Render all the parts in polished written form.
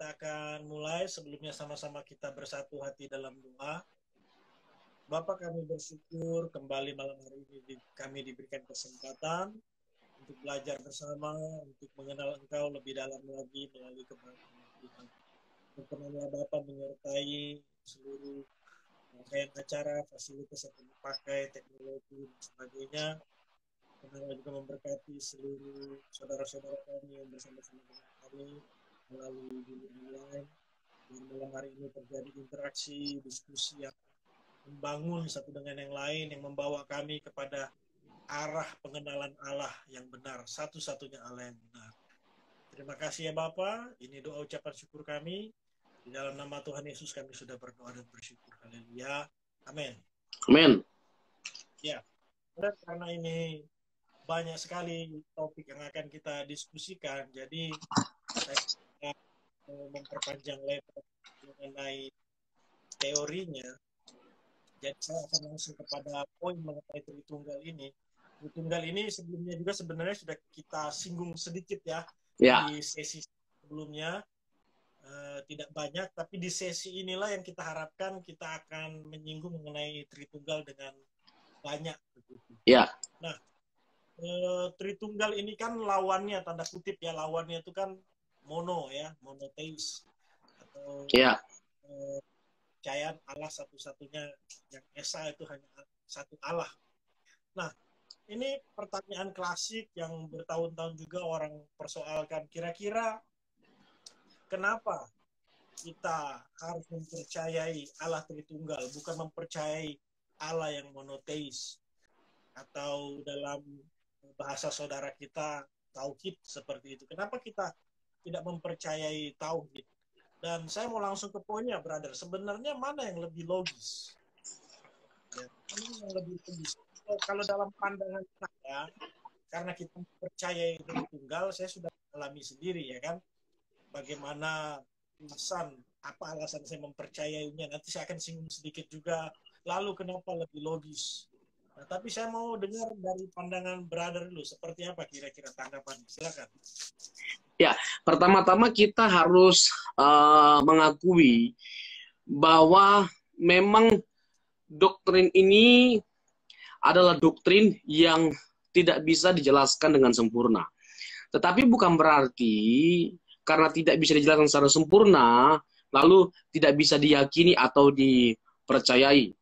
kita akan mulai. Sebelumnya sama-sama kita bersatu hati dalam doa. Bapa, kami bersyukur kembali malam hari ini kami diberikan kesempatan untuk belajar bersama, untuk mengenal Engkau lebih dalam lagi melalui kebenaran Tuhan. Berkenanlah Bapa menyertai seluruh rangkaian acara, fasilitas yang dipakai, teknologi dan sebagainya. Berkenanlah juga memberkati seluruh saudara-saudara kami yang bersama-sama dengan kami melalui dunia online. Dan malam hari ini terjadi interaksi, diskusi yang membangun satu dengan yang lain, yang membawa kami kepada arah pengenalan Allah yang benar, satu-satunya Allah yang benar. Terima kasih ya Bapa. Ini doa ucapan syukur kami. Di dalam nama Tuhan Yesus kami sudah berdoa dan bersyukur. Haleluya. Amin. Amin. Ya, karena ini banyak sekali topik yang akan kita diskusikan, jadi saya memperpanjang lebar mengenai teorinya. Jadi saya akan langsung kepada poin mengenai Tritunggal ini. Tritunggal ini sebelumnya juga sebenarnya sudah kita singgung sedikit ya. Di sesi sebelumnya, tidak banyak, tapi di sesi inilah yang kita harapkan kita akan menyinggung mengenai Tritunggal dengan banyak. Ya. Nah, Tritunggal ini kan lawannya, tanda kutip ya, lawannya itu kan mono ya, monoteis atau kepercayaan Allah satu-satunya, yang esa itu hanya satu Allah. Nah, ini pertanyaan klasik yang bertahun-tahun juga orang persoalkan, kira-kira kenapa kita harus mempercayai Allah Tritunggal, bukan mempercayai Allah yang monoteis, atau dalam bahasa saudara kita tauhid seperti itu. Kenapa kita tidak mempercayai tauhid? Dan saya mau langsung ke poinnya, brother. Sebenarnya mana yang lebih logis? Ya, mana yang lebih logis? Kalau dalam pandangan saya, karena kita percaya Tritunggal, saya sudah alami sendiri ya kan. Bagaimana apa alasan saya mempercayainya? Nanti saya akan singgung sedikit juga. Lalu kenapa lebih logis? Nah, tapi saya mau dengar dari pandangan brother dulu, seperti apa kira-kira tanggapan? Silakan. Ya, pertama-tama kita harus mengakui bahwa memang doktrin ini adalah doktrin yang tidak bisa dijelaskan dengan sempurna. Tetapi bukan berarti karena tidak bisa dijelaskan secara sempurna, lalu tidak bisa diyakini atau dipercayai.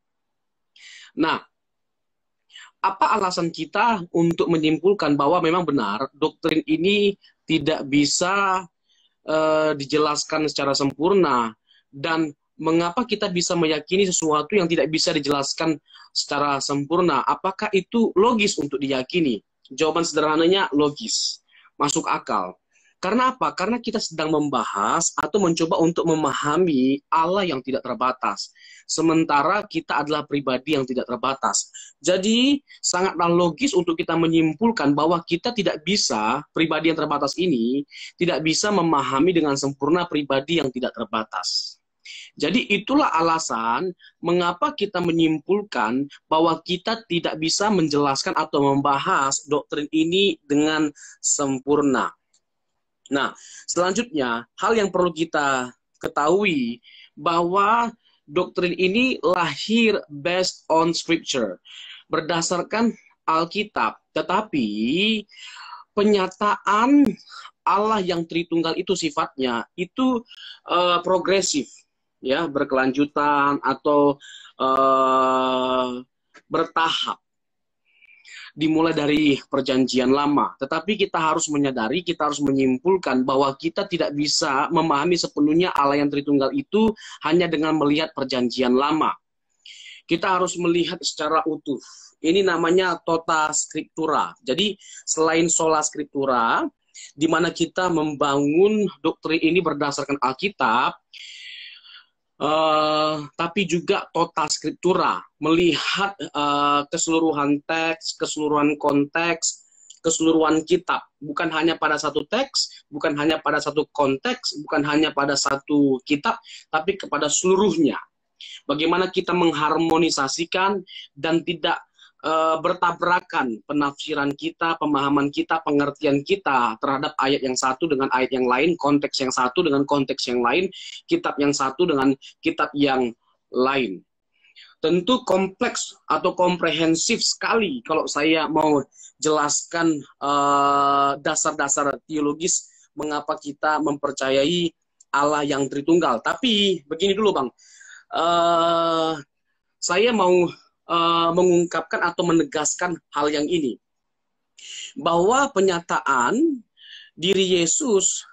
Nah, apa alasan kita untuk menyimpulkan bahwa memang benar doktrin ini tidak bisa dijelaskan secara sempurna, dan mengapa kita bisa meyakini sesuatu yang tidak bisa dijelaskan secara sempurna? Apakah itu logis untuk diyakini? Jawaban sederhananya logis, masuk akal. Karena apa? Karena kita sedang membahas atau mencoba untuk memahami Allah yang tidak terbatas. Sementara kita adalah pribadi yang tidak terbatas. Jadi sangatlah logis untuk kita menyimpulkan bahwa kita tidak bisa, pribadi yang terbatas ini, tidak bisa memahami dengan sempurna pribadi yang tidak terbatas. Jadi itulah alasan mengapa kita menyimpulkan bahwa kita tidak bisa menjelaskan atau membahas doktrin ini dengan sempurna. Nah, selanjutnya, hal yang perlu kita ketahui bahwa doktrin ini lahir based on scripture, berdasarkan Alkitab. Tetapi penyataan Allah yang Tritunggal itu sifatnya itu progresif, ya, berkelanjutan atau bertahap. Dimulai dari perjanjian lama. Tetapi kita harus menyadari, kita harus menyimpulkan bahwa kita tidak bisa memahami sepenuhnya Allah yang Tritunggal itu hanya dengan melihat perjanjian lama. Kita harus melihat secara utuh. Ini namanya tota scriptura. Jadi selain sola scriptura, di mana kita membangun doktrin ini berdasarkan Alkitab, tapi juga tota scriptura, melihat keseluruhan teks, keseluruhan konteks, keseluruhan kitab, bukan hanya pada satu teks, bukan hanya pada satu konteks, bukan hanya pada satu kitab, tapi kepada seluruhnya. Bagaimana kita mengharmonisasikan dan tidak bertabrakan penafsiran kita, pemahaman kita, pengertian kita terhadap ayat yang satu dengan ayat yang lain, konteks yang satu dengan konteks yang lain, kitab yang satu dengan kitab yang lain. Tentu kompleks atau komprehensif sekali kalau saya mau jelaskan dasar-dasar teologis mengapa kita mempercayai Allah yang Tritunggal. Tapi begini dulu Bang, saya mau mengungkapkan atau menegaskan hal yang ini. Bahwa penyataan diri Yesus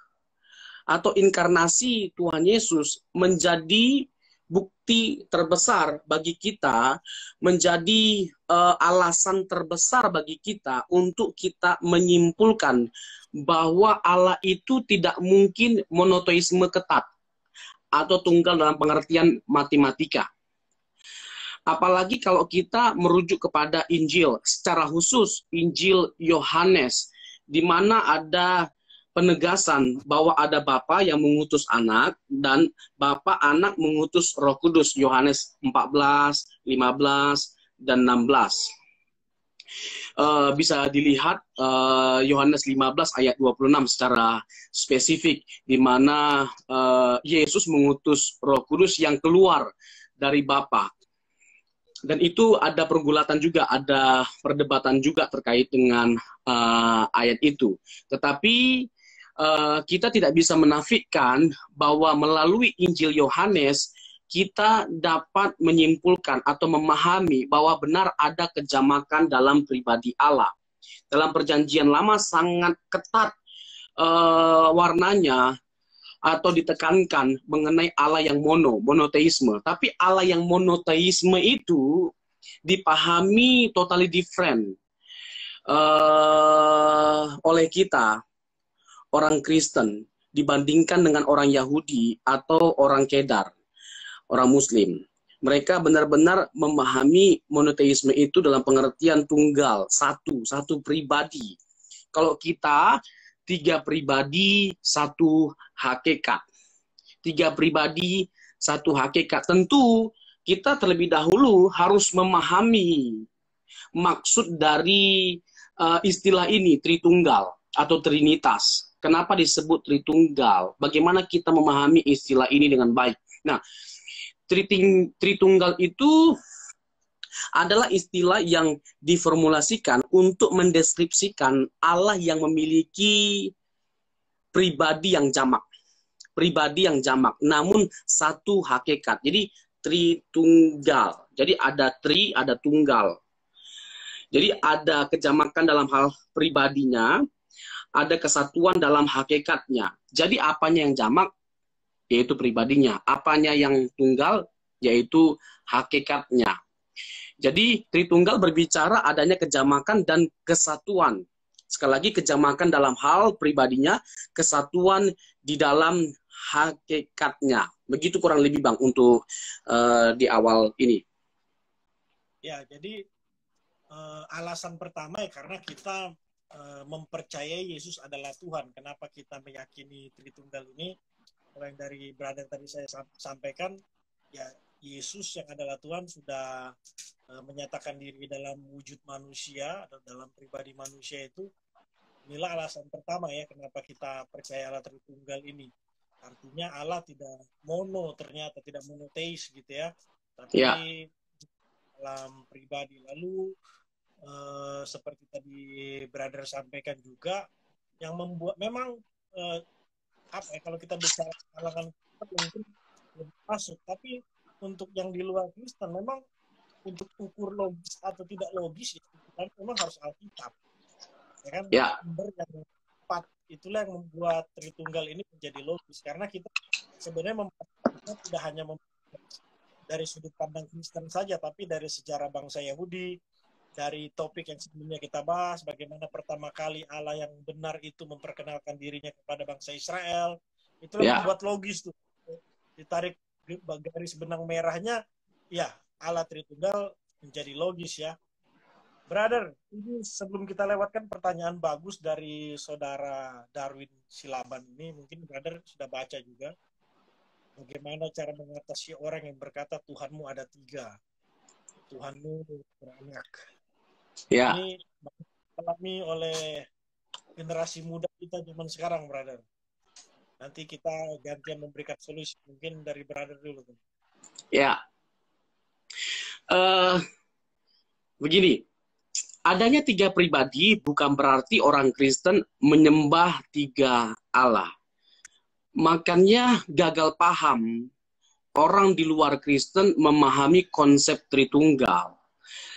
atau inkarnasi Tuhan Yesus menjadi bukti terbesar bagi kita, menjadi alasan terbesar bagi kita untuk kita menyimpulkan bahwa Allah itu tidak mungkin monoteisme ketat atau tunggal dalam pengertian matematika. Apalagi kalau kita merujuk kepada Injil, secara khusus Injil Yohanes, di mana ada penegasan bahwa ada Bapa yang mengutus Anak dan Bapa Anak mengutus Roh Kudus, Yohanes 14, 15, dan 16. Bisa dilihat Yohanes 15 ayat 26 secara spesifik, di mana Yesus mengutus Roh Kudus yang keluar dari Bapa. Dan itu ada pergulatan juga, ada perdebatan juga terkait dengan ayat itu. Tetapi kita tidak bisa menafikan bahwa melalui Injil Yohanes kita dapat menyimpulkan atau memahami bahwa benar ada kejamakan dalam pribadi Allah. Dalam Perjanjian Lama sangat ketat warnanya atau ditekankan mengenai Allah yang monoteisme. Tapi Allah yang monoteisme itu dipahami totally different oleh kita, orang Kristen, dibandingkan dengan orang Yahudi atau orang Kedar, orang Muslim. Mereka benar-benar memahami monoteisme itu dalam pengertian tunggal, satu pribadi. Kalau kita, 3 pribadi, 1 hakikat. 3 pribadi, 1 hakikat. Tentu kita terlebih dahulu harus memahami maksud dari istilah ini, Tritunggal atau Trinitas. Kenapa disebut Tritunggal? Bagaimana kita memahami istilah ini dengan baik? Nah, Tritunggal itu adalah istilah yang diformulasikan untuk mendeskripsikan Allah yang memiliki pribadi yang jamak. Pribadi yang jamak, namun satu hakikat. Jadi Tritunggal. Jadi ada tri, ada tunggal. Jadi ada kejamakan dalam hal pribadinya, ada kesatuan dalam hakikatnya. Jadi apanya yang jamak? Yaitu pribadinya. Apanya yang tunggal? Yaitu hakikatnya. Jadi Tritunggal berbicara adanya kejamakan dan kesatuan. Sekali lagi, kejamakan dalam hal pribadinya, kesatuan di dalam hakikatnya. Begitu kurang lebih Bang untuk di awal ini. Ya, jadi alasan pertama ya karena kita mempercayai Yesus adalah Tuhan. Kenapa kita meyakini Tritunggal ini? Kalau yang dari brother tadi saya sampaikan, ya Yesus yang adalah Tuhan sudah menyatakan diri dalam wujud manusia atau dalam pribadi manusia itu. Inilah alasan pertama ya kenapa kita percaya Allah Tritunggal ini. Artinya Allah tidak mono, ternyata tidak monoteis gitu ya. Tapi dalam pribadi. Lalu seperti tadi brother sampaikan juga, yang membuat memang kalau kita bicara kalangan mungkin masuk, tapi untuk yang di luar Kristen memang untuk ukur logis atau tidak logis ya, kita memang harus Alkitab, ya kan? Sumber yang tepat itulah yang membuat Tritunggal ini menjadi logis, karena kita sebenarnya tidak hanya dari sudut pandang Kristen saja, tapi dari sejarah bangsa Yahudi, dari topik yang sebelumnya kita bahas, bagaimana pertama kali Allah yang benar itu memperkenalkan dirinya kepada bangsa Israel, itulah membuat logis tuh. Ditarik garis benang merahnya, ya Allah Tritunggal menjadi logis ya. Brother, ini sebelum kita lewatkan pertanyaan bagus dari saudara Darwin Silaban ini, mungkin brother sudah baca juga. Bagaimana cara mengatasi orang yang berkata Tuhanmu ada 3. Tuhanmu beranak. Ya, Ini alami oleh generasi muda kita zaman sekarang, brother. Nanti kita gantian memberikan solusi. Mungkin dari brother dulu. ya. Eh, Begini, adanya tiga pribadi bukan berarti orang Kristen menyembah tiga Allah. Makanya gagal paham orang di luar Kristen memahami konsep Tritunggal.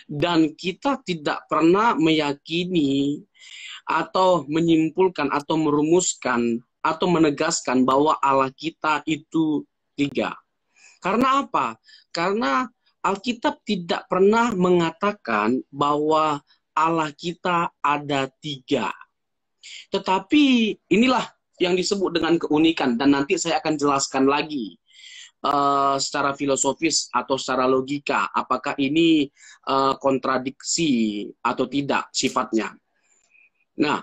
Dan kita tidak pernah meyakini atau menyimpulkan atau merumuskan atau menegaskan bahwa Allah kita itu tiga. Karena apa? Karena Alkitab tidak pernah mengatakan bahwa Allah kita ada tiga. Tetapi inilah yang disebut dengan keunikan, dan nanti saya akan jelaskan lagi secara filosofis atau secara logika apakah ini kontradiksi atau tidak sifatnya. Nah,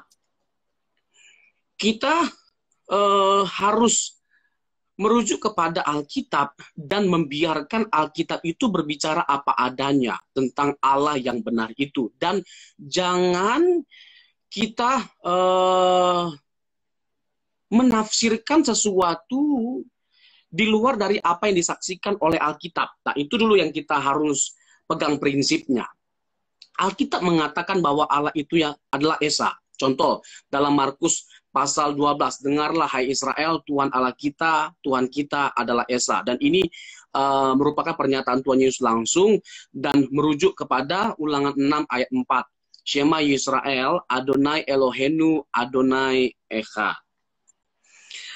kita harus merujuk kepada Alkitab dan membiarkan Alkitab itu berbicara apa adanya tentang Allah yang benar itu. Dan jangan kita menafsirkan sesuatu di luar dari apa yang disaksikan oleh Alkitab. Nah, itu dulu yang kita harus pegang prinsipnya. Alkitab mengatakan bahwa Allah itu yang adalah Esa. Contoh, dalam Markus pasal 12, dengarlah hai Israel, Tuhan Allah kita, Tuhan kita adalah Esa. Dan ini merupakan pernyataan Tuhan Yesus langsung dan merujuk kepada Ulangan 6 ayat 4. Shema Yisrael, Adonai Elohenu, Adonai Echad.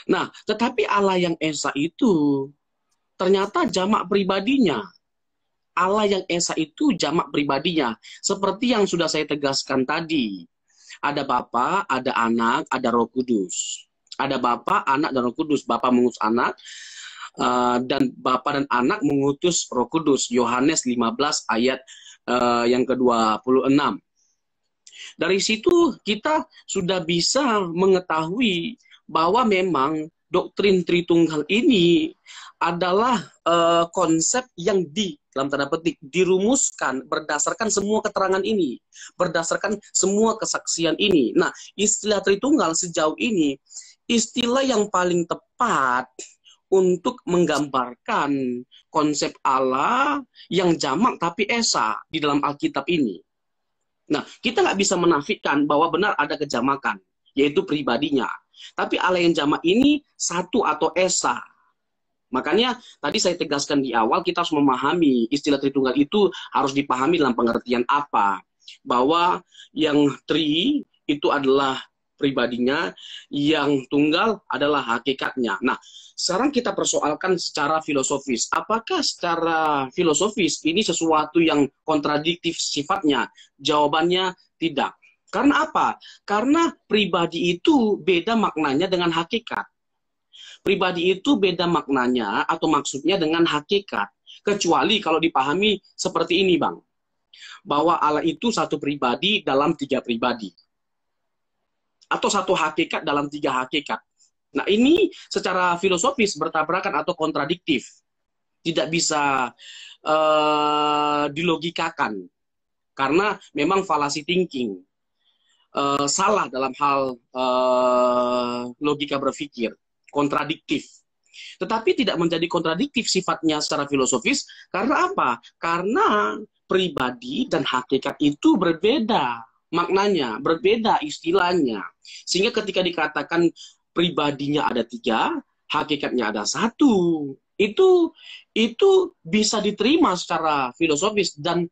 Nah, tetapi Allah yang Esa itu ternyata jamak pribadinya. Allah yang Esa itu jamak pribadinya. Seperti yang sudah saya tegaskan tadi. Ada Bapa, ada Anak, ada Roh Kudus. Ada Bapa, Anak, dan Roh Kudus. Bapa mengutus Anak, dan Bapa dan Anak mengutus Roh Kudus. Yohanes 15 ayat yang ke-26. Dari situ kita sudah bisa mengetahui bahwa memang doktrin Tritunggal ini adalah konsep yang dalam tanda petik dirumuskan berdasarkan semua keterangan ini, berdasarkan semua kesaksian ini. Nah, istilah Tritunggal sejauh ini istilah yang paling tepat untuk menggambarkan konsep Allah yang jamak tapi esa di dalam Alkitab ini. Nah, kita nggak bisa menafikan bahwa benar ada kejamakan, yaitu pribadinya. Tapi Allah yang jamak ini satu atau esa. Makanya tadi saya tegaskan di awal, kita harus memahami istilah Tritunggal itu harus dipahami dalam pengertian apa. Bahwa yang tri itu adalah pribadinya, yang tunggal adalah hakikatnya. Nah, sekarang kita persoalkan secara filosofis. Apakah secara filosofis ini sesuatu yang kontradiktif sifatnya? Jawabannya tidak. Karena apa? Karena pribadi itu beda maknanya dengan hakikat. Pribadi itu beda maknanya atau maksudnya dengan hakikat. Kecuali kalau dipahami seperti ini, Bang. Bahwa Allah itu satu pribadi dalam tiga pribadi. Atau satu hakikat dalam tiga hakikat. Nah, ini secara filosofis bertabrakan atau kontradiktif. Tidak bisa dilogikakan. Karena memang fallacy thinking. Salah dalam hal logika berpikir, kontradiktif. Tetapi tidak menjadi kontradiktif sifatnya secara filosofis, karena apa? Karena pribadi dan hakikat itu berbeda maknanya, berbeda istilahnya. Sehingga ketika dikatakan pribadinya ada tiga, hakikatnya ada satu, itu bisa diterima secara filosofis dan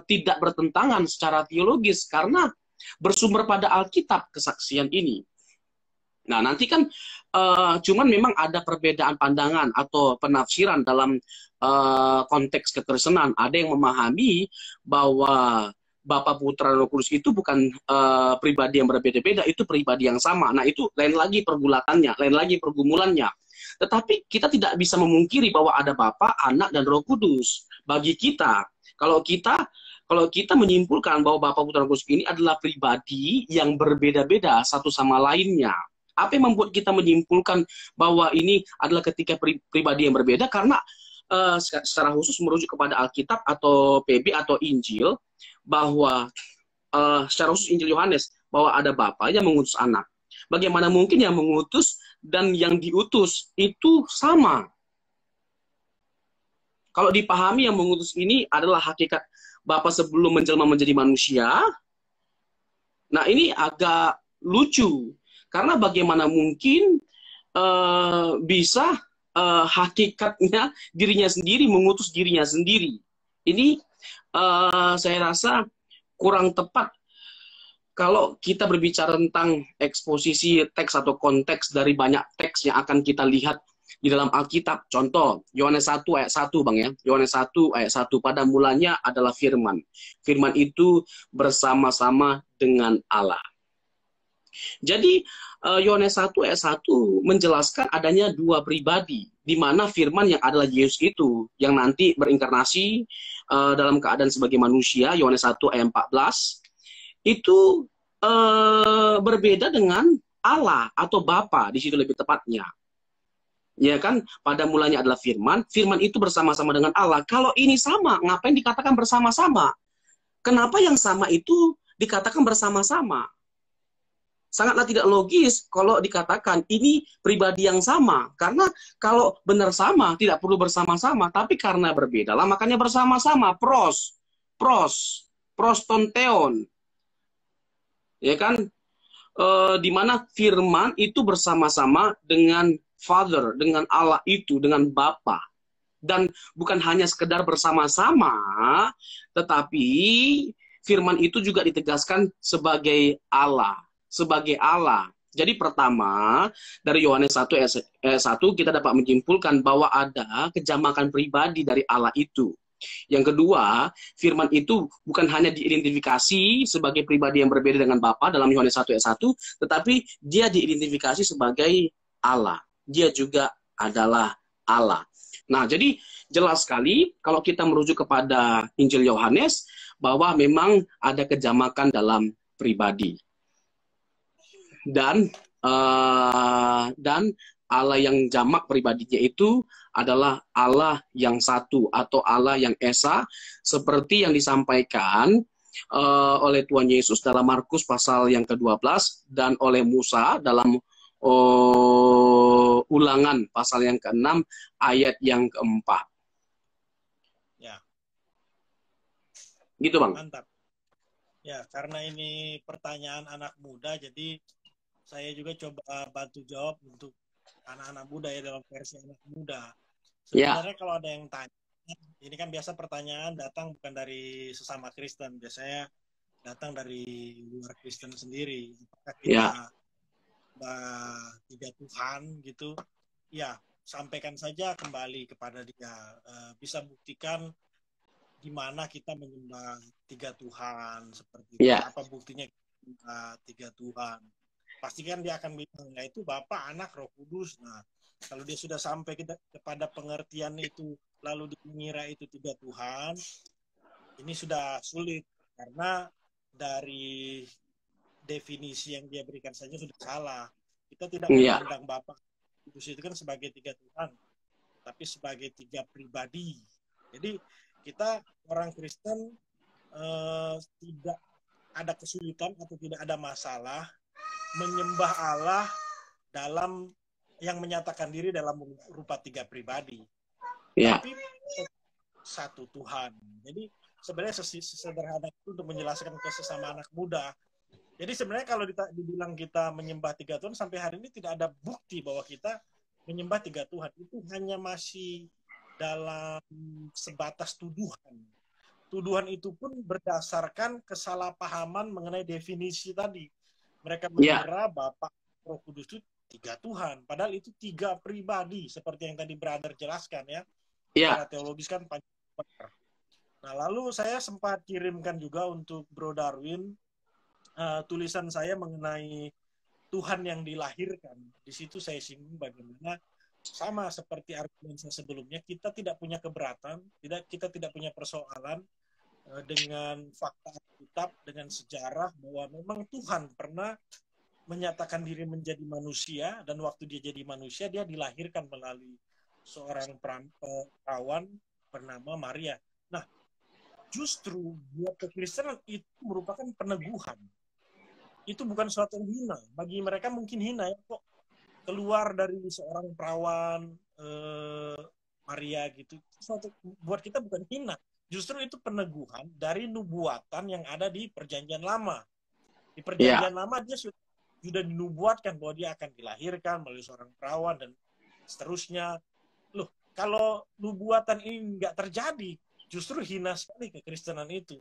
tidak bertentangan secara teologis, karena bersumber pada Alkitab kesaksian ini. Nah, nanti kan cuman memang ada perbedaan pandangan atau penafsiran dalam konteks kekristenan. Ada yang memahami bahwa Bapa, Putra, dan Roh Kudus itu bukan pribadi yang berbeda-beda, itu pribadi yang sama. Nah, itu lain lagi pergulatannya, lain lagi pergumulannya. Tetapi kita tidak bisa memungkiri bahwa ada Bapa, Anak, dan Roh Kudus. Bagi kita, kalau kita menyimpulkan bahwa Bapa, Putra, dan Roh Kudus ini adalah pribadi yang berbeda-beda satu sama lainnya. Apa yang membuat kita menyimpulkan bahwa ini adalah ketika pribadi yang berbeda? Karena secara khusus merujuk kepada Alkitab atau PB atau Injil, bahwa secara khusus Injil Yohanes bahwa ada Bapa yang mengutus anak. Bagaimana mungkin yang mengutus dan yang diutus itu sama? Kalau dipahami yang mengutus ini adalah hakikat Bapa sebelum menjelma menjadi manusia. Nah, ini agak lucu karena bagaimana mungkin bisa hakikatnya dirinya sendiri mengutus dirinya sendiri. Ini saya rasa kurang tepat kalau kita berbicara tentang eksposisi teks atau konteks dari banyak teks yang akan kita lihat di dalam Alkitab. Contoh, Yohanes 1 ayat 1, Bang ya. Yohanes 1 ayat 1, pada mulanya adalah firman. Firman itu bersama-sama dengan Allah. Jadi, Yohanes 1 ayat 1 menjelaskan adanya dua pribadi, di mana firman yang adalah Yesus itu, yang nanti berinkarnasi dalam keadaan sebagai manusia, Yohanes 1 ayat 14, itu berbeda dengan Allah atau Bapa di situ lebih tepatnya. Ya kan, pada mulanya adalah firman, firman itu bersama-sama dengan Allah. Kalau ini sama, ngapain dikatakan bersama-sama? Kenapa yang sama itu dikatakan bersama-sama? Sangatlah tidak logis kalau dikatakan ini pribadi yang sama. Karena kalau benar sama, tidak perlu bersama-sama. Tapi karena berbeda lah, makanya bersama-sama. Prostonteon. Ya kan, di mana firman itu bersama-sama dengan Father, dengan Allah itu, dengan Bapa. Dan bukan hanya sekedar bersama-sama, tetapi firman itu juga ditegaskan sebagai Allah. Sebagai Allah. Jadi pertama, dari Yohanes 1 ayat 1 kita dapat menyimpulkan bahwa ada kejamakan pribadi dari Allah itu. Yang kedua, firman itu bukan hanya diidentifikasi sebagai pribadi yang berbeda dengan Bapa dalam Yohanes 1 ayat 1, tetapi dia diidentifikasi sebagai Allah. Dia juga adalah Allah. Nah, jadi jelas sekali kalau kita merujuk kepada Injil Yohanes bahwa memang ada kejamakan dalam pribadi. Dan Allah yang jamak pribadinya itu adalah Allah yang satu atau Allah yang esa, seperti yang disampaikan oleh Tuhan Yesus dalam Markus pasal yang ke-12 dan oleh Musa dalam Ulangan pasal yang ke-6 ayat yang ke-4. Ya. Gitu, Bang. Mantap. Ya, karena ini pertanyaan anak muda, jadi saya juga coba bantu jawab untuk anak-anak muda ya, dalam versi anak muda. Sebenarnya kalau ada yang tanya, ini kan biasa pertanyaan datang bukan dari sesama Kristen, biasanya datang dari luar Kristen sendiri. Apakah kita tiga Tuhan gitu? Ya, sampaikan saja kembali kepada dia. Bisa buktikan di mana kita menyembah tiga Tuhan seperti itu. Apa buktinya tiga Tuhan? Pasti kan dia akan bilang, ya itu Bapa, Anak, Roh Kudus. Nah, kalau dia sudah sampai kepada pengertian itu, lalu dia mengira itu tiga Tuhan, ini sudah sulit. Karena dari definisi yang dia berikan saja sudah salah. Kita tidak memandang Bapa Kudus itu kan sebagai tiga Tuhan, tapi sebagai tiga pribadi. Jadi kita orang Kristen tidak ada kesulitan atau tidak ada masalah menyembah Allah dalam yang menyatakan diri dalam rupa tiga pribadi. Tapi satu Tuhan. Jadi sebenarnya sesederhana itu untuk menjelaskan ke sesama anak muda. Jadi sebenarnya kalau dibilang kita menyembah tiga Tuhan, sampai hari ini tidak ada bukti bahwa kita menyembah tiga Tuhan. Itu hanya masih dalam sebatas tuduhan. Tuduhan itu pun berdasarkan kesalahpahaman mengenai definisi tadi. Mereka mengira Bapa, Roh Kudus itu tiga Tuhan. Padahal itu tiga pribadi, seperti yang tadi Brother jelaskan ya. Secara teologis kan panjang. Nah, lalu saya sempat kirimkan juga untuk Bro Darwin tulisan saya mengenai Tuhan yang dilahirkan. Di situ saya singgung bagaimana sama seperti argumen saya sebelumnya, kita tidak punya keberatan, kita tidak punya persoalan dengan fakta Alkitab, dengan sejarah bahwa memang Tuhan pernah menyatakan diri menjadi manusia, dan waktu dia jadi manusia dia dilahirkan melalui seorang perawan bernama Maria. Nah, justru buat kekristenan itu merupakan peneguhan. Itu bukan suatu yang hina. Bagi mereka mungkin hina ya, kok keluar dari seorang perawan Maria gitu. Suatu buat kita bukan hina. Justru itu peneguhan dari nubuatan yang ada di Perjanjian Lama. Di Perjanjian Lama dia sudah dinubuatkan bahwa dia akan dilahirkan melalui seorang perawan dan seterusnya. Loh, kalau nubuatan ini nggak terjadi, justru hina sekali kekristenan itu.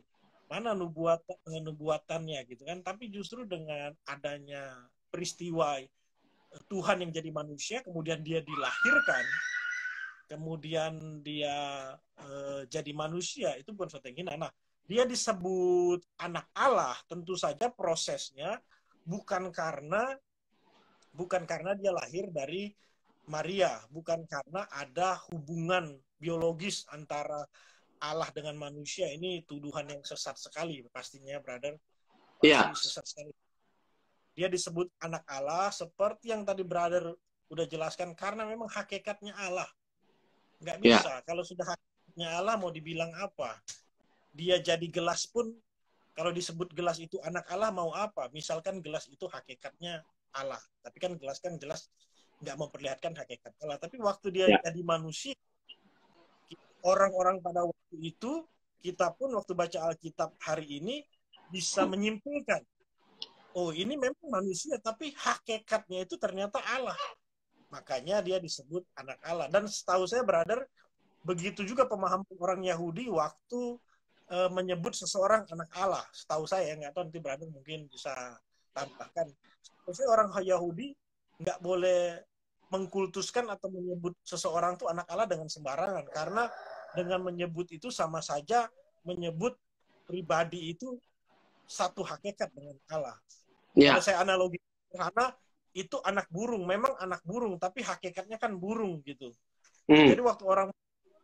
Mana nubuatannya gitu kan? Tapi justru dengan adanya peristiwa Tuhan yang jadi manusia, kemudian dia dilahirkan, kemudian dia jadi manusia, itu bukan suatu yang hina. Nah, dia disebut anak Allah, tentu saja prosesnya bukan karena dia lahir dari Maria, bukan karena ada hubungan biologis antara Allah dengan manusia. Ini tuduhan yang sesat sekali pastinya, brother. Pasti sesat sekali. Dia disebut anak Allah seperti yang tadi brother udah jelaskan, karena memang hakikatnya Allah. Nggak bisa. Kalau sudah hakikatnya Allah mau dibilang apa? Dia jadi gelas pun, kalau disebut gelas itu anak Allah mau apa? Misalkan gelas itu hakikatnya Allah. Tapi kan gelas kan jelas nggak memperlihatkan hakikat Allah. Tapi waktu dia jadi manusia, orang-orang pada waktu itu, kita pun waktu baca Alkitab hari ini bisa menyimpulkan, oh ini memang manusia, tapi hakikatnya itu ternyata Allah. Makanya dia disebut anak Allah. Dan setahu saya, brother, begitu juga pemahaman orang Yahudi waktu menyebut seseorang anak Allah. Setahu saya, nggak tahu nanti brother mungkin bisa tambahkan. Setahu saya orang Yahudi nggak boleh mengkultuskan atau menyebut seseorang itu anak Allah dengan sembarangan, karena dengan menyebut itu sama saja menyebut pribadi itu satu hakikat dengan Allah. Kalau saya analogi karena itu anak burung, memang anak burung, tapi hakikatnya kan burung gitu. Jadi waktu orang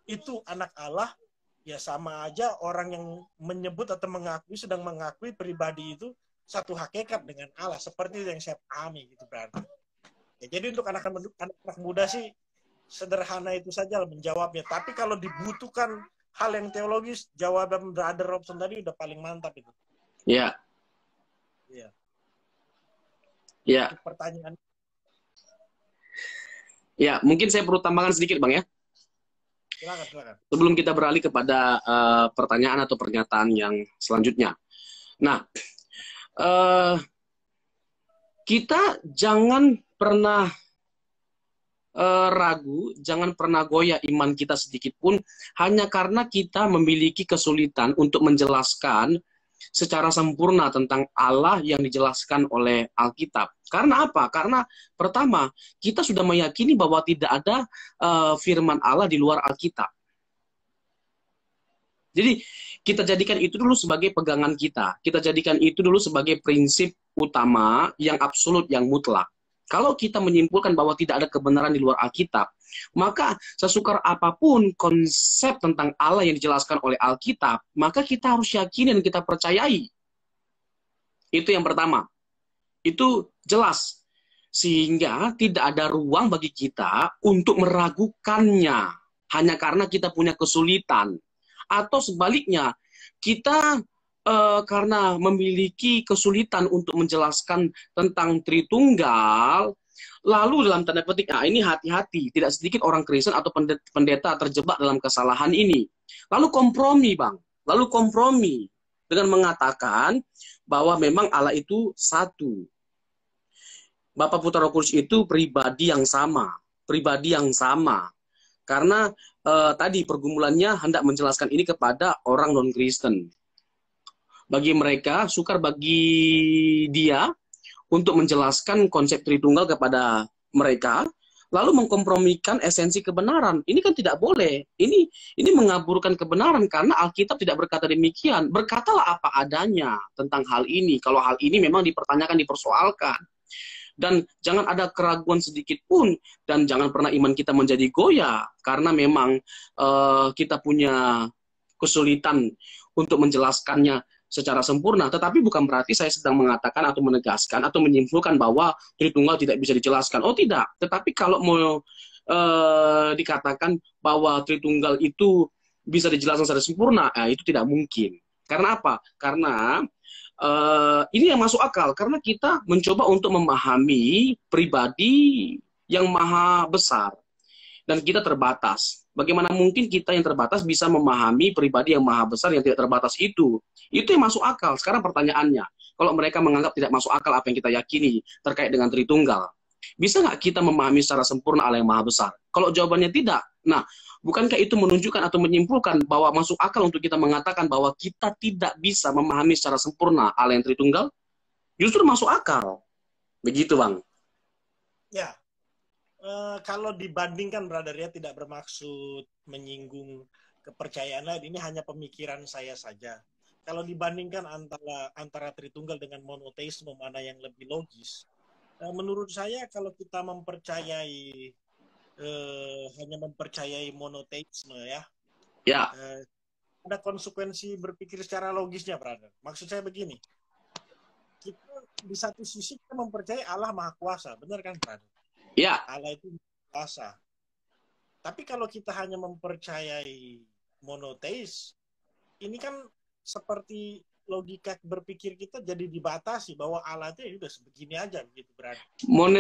itu anak Allah, ya sama aja orang yang menyebut atau mengakui sedang mengakui pribadi itu satu hakikat dengan Allah, seperti yang saya pahami gitu berarti. Ya, jadi untuk anak-anak muda sih sederhana itu saja menjawabnya. Tapi kalau dibutuhkan hal yang teologis, jawaban Brother Robson tadi udah paling mantap itu. Iya. Iya. Ya. Pertanyaan. Ya, mungkin saya perlu tambahkan sedikit, Bang ya. Silakan. Sebelum kita beralih kepada pertanyaan atau pernyataan yang selanjutnya. Nah, kita jangan pernah ragu, jangan pernah goyah iman kita sedikit pun hanya karena kita memiliki kesulitan untuk menjelaskan secara sempurna tentang Allah yang dijelaskan oleh Alkitab. Karena apa? Karena pertama, kita sudah meyakini bahwa tidak ada firman Allah di luar Alkitab. Jadi kita jadikan itu dulu sebagai pegangan kita. Kita jadikan itu dulu sebagai prinsip utama yang absolut, yang mutlak. Kalau kita menyimpulkan bahwa tidak ada kebenaran di luar Alkitab, maka sesukar apapun konsep tentang Allah yang dijelaskan oleh Alkitab, maka kita harus yakini dan kita percayai. Itu yang pertama. Itu jelas. Sehingga tidak ada ruang bagi kita untuk meragukannya hanya karena kita punya kesulitan. Atau sebaliknya, kita karena memiliki kesulitan untuk menjelaskan tentang Tritunggal, lalu dalam tanda petik, ini hati-hati, tidak sedikit orang Kristen atau pendeta terjebak dalam kesalahan ini. Lalu kompromi, Bang. Lalu kompromi dengan mengatakan bahwa memang Allah itu satu. Bapa, Putra, Roh Kudus itu pribadi yang sama. Pribadi yang sama. Karena tadi pergumulannya hendak menjelaskan ini kepada orang non-Kristen. Bagi mereka, sukar bagi dia untuk menjelaskan konsep Tritunggal kepada mereka, lalu mengkompromikan esensi kebenaran. Ini kan tidak boleh. Ini mengaburkan kebenaran karena Alkitab tidak berkata demikian. Berkatalah apa adanya tentang hal ini. Kalau hal ini memang dipertanyakan, dipersoalkan. Dan jangan ada keraguan sedikit pun, dan jangan pernah iman kita menjadi goyah karena memang kita punya kesulitan untuk menjelaskannya secara sempurna. Tetapi bukan berarti saya sedang mengatakan atau menegaskan atau menyimpulkan bahwa Tritunggal tidak bisa dijelaskan. Oh tidak. Tetapi kalau mau dikatakan bahwa Tritunggal itu bisa dijelaskan secara sempurna, itu tidak mungkin. Karena apa? Karena ini yang masuk akal, karena kita mencoba untuk memahami pribadi yang maha besar, dan kita terbatas. Bagaimana mungkin kita yang terbatas bisa memahami pribadi yang maha besar yang tidak terbatas itu? Itu yang masuk akal. Sekarang pertanyaannya, kalau mereka menganggap tidak masuk akal apa yang kita yakini terkait dengan Tritunggal, bisa nggak kita memahami secara sempurna Allah yang maha besar? Kalau jawabannya tidak, nah, bukankah itu menunjukkan atau menyimpulkan bahwa masuk akal untuk kita mengatakan bahwa kita tidak bisa memahami secara sempurna Allah yang Tritunggal? Justru masuk akal. Begitu, Bang. Ya, kalau dibandingkan, brother, ya, tidak bermaksud menyinggung kepercayaan lain. Ini hanya pemikiran saya saja. Kalau dibandingkan antara Tritunggal dengan monoteisme, mana yang lebih logis? Menurut saya, kalau kita hanya mempercayai monoteisme, ya, ada konsekuensi berpikir secara logisnya, brother. Maksud saya begini, kita di satu sisi kita mempercayai Allah Maha Kuasa, benar kan, brother? Ya. Allah itu kuasa. Tapi kalau kita hanya mempercayai monoteis, ini kan seperti logika berpikir kita jadi dibatasi bahwa Allah itu udah sebegini aja begitu, berarti.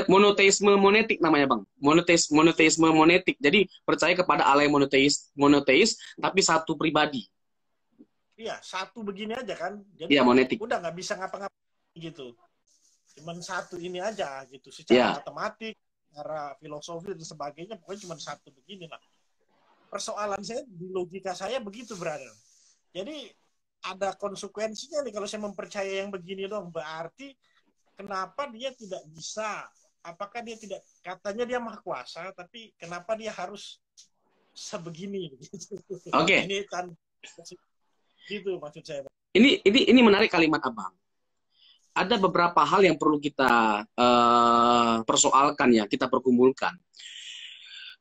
Monoteisme monetik namanya, Bang. Monoteisme monetik. Jadi percaya kepada Allah yang monoteis tapi satu pribadi. Iya, satu begini aja kan. Jadi monetik. Udah nggak bisa ngapa-ngapain gitu. Cuman satu ini aja gitu, secara matematik, secara filosofi dan sebagainya, pokoknya cuma satu begini lah. Persoalan saya di logika saya begitu, brother. Jadi ada konsekuensinya nih kalau saya mempercayai yang begini dong. Berarti kenapa dia tidak bisa? Apakah dia tidak, katanya dia maha kuasa, tapi kenapa dia harus sebegini? Gitu. Oke. Ini kan gitu maksud saya. Ini menarik kalimat Abang. Ada beberapa hal yang perlu kita persoalkan, ya, kita perkumpulkan.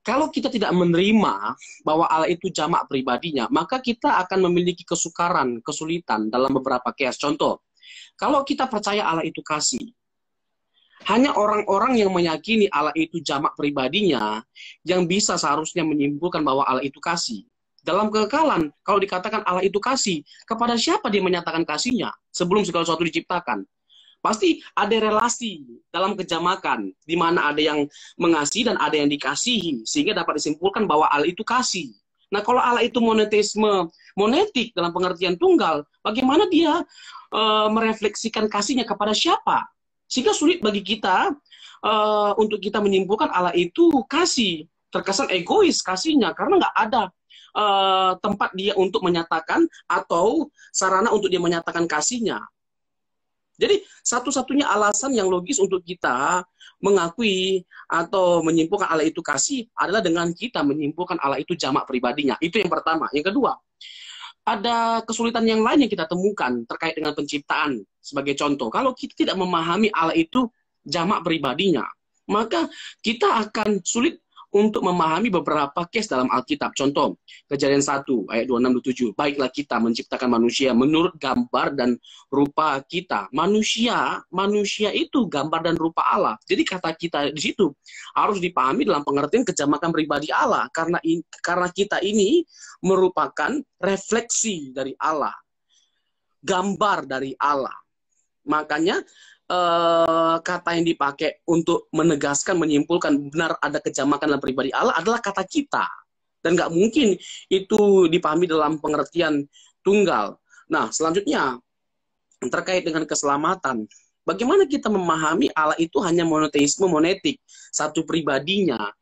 Kalau kita tidak menerima bahwa Allah itu jamak pribadinya, maka kita akan memiliki kesukaran, kesulitan dalam beberapa case. Contoh, kalau kita percaya Allah itu kasih, hanya orang-orang yang meyakini Allah itu jamak pribadinya yang bisa seharusnya menyimpulkan bahwa Allah itu kasih. Dalam kekekalan, kalau dikatakan Allah itu kasih, kepada siapa dia menyatakan kasihnya sebelum segala sesuatu diciptakan? Pasti ada relasi dalam kejamakan, di mana ada yang mengasihi dan ada yang dikasihi, sehingga dapat disimpulkan bahwa Allah itu kasih. Nah, kalau Allah itu monetisme, monetik dalam pengertian tunggal, bagaimana dia merefleksikan kasihnya kepada siapa? Sehingga sulit bagi kita untuk kita menyimpulkan Allah itu kasih. Terkesan egois kasihnya, karena nggak ada tempat dia untuk menyatakan atau sarana untuk dia menyatakan kasihnya. Jadi satu-satunya alasan yang logis untuk kita mengakui atau menyimpulkan Allah itu kasih adalah dengan kita menyimpulkan Allah itu jamak pribadinya. Itu yang pertama. Yang kedua, ada kesulitan yang lain yang kita temukan terkait dengan penciptaan. Sebagai contoh, kalau kita tidak memahami Allah itu jamak pribadinya, maka kita akan sulit untuk memahami beberapa case dalam Alkitab. Contoh, Kejadian 1 ayat 26-27. Baiklah kita menciptakan manusia menurut gambar dan rupa kita. Manusia itu gambar dan rupa Allah. Jadi kata kita di situ harus dipahami dalam pengertian kejamakan pribadi Allah, karena kita ini merupakan refleksi dari Allah, gambar dari Allah. Makanya kata yang dipakai untuk menegaskan, menyimpulkan benar ada kejamakan dalam pribadi Allah adalah kata kita. Dan nggak mungkin itu dipahami dalam pengertian tunggal. Nah, selanjutnya, terkait dengan keselamatan. Bagaimana kita memahami Allah itu hanya monoteisme monetik, satu pribadinya?